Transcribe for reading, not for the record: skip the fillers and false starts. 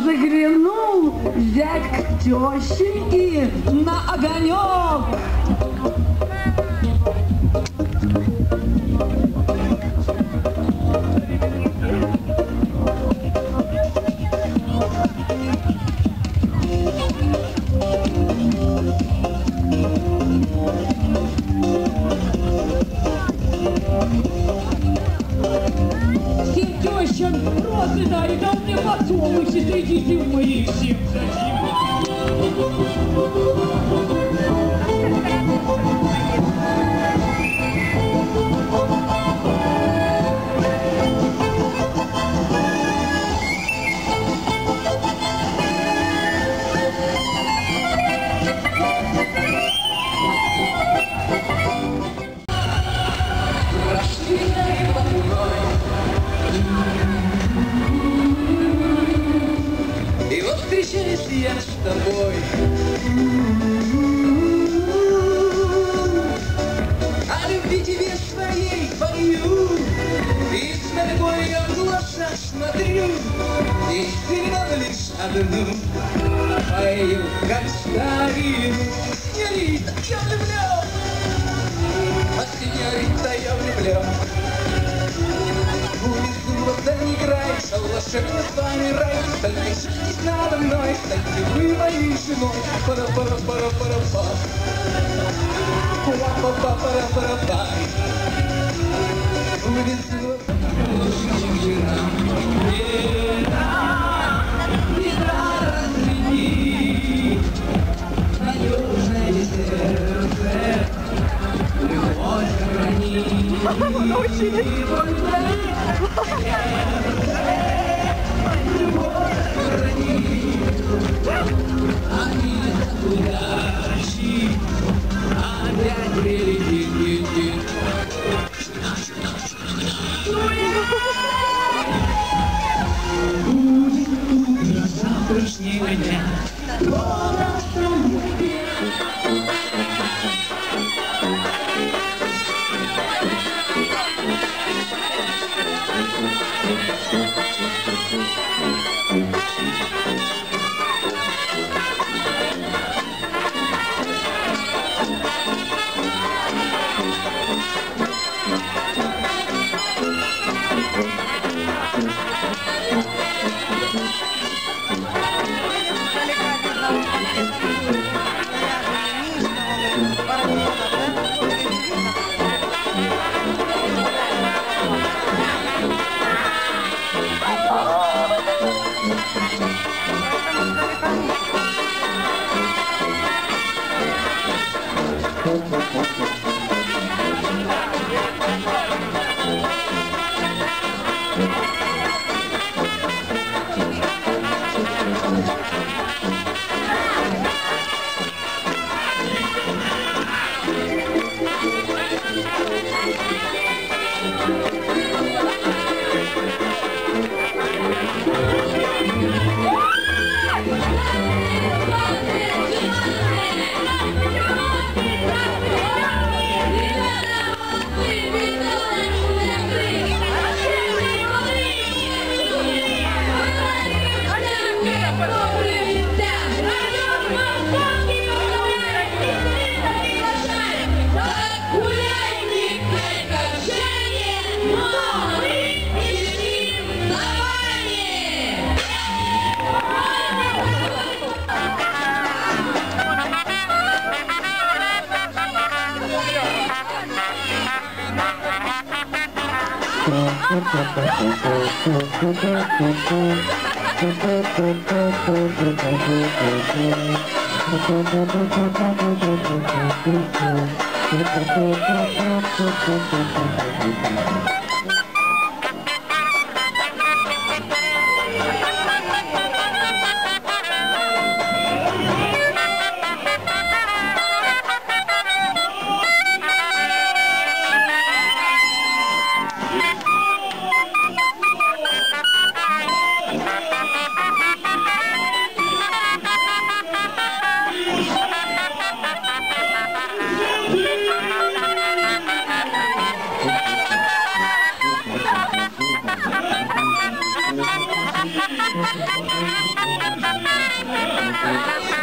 Заглянул зять к тещеньке на огонек. Теща, розы дай, да мне подсолнухи, сидите в моих всем дадим. И вот встречаюсь я с тобой, о любви тебе своей пою, и с тобой я в глаза смотрю, и всегда лишь одну пою, как старину. Сеньорита, я влюблен, а сеньорита, я влюблен. Да не играй, шел волшебный с вами рай, столкнитесь надо мной, станьте вы моей женой. Пара-пара-пара-пара-па, пара-па-па-пара-пара-па. Ветра разведи, надежное сердце, любовь храни. Научили. Опять прилетит. Будет утро завтрашнего дня. Thank you.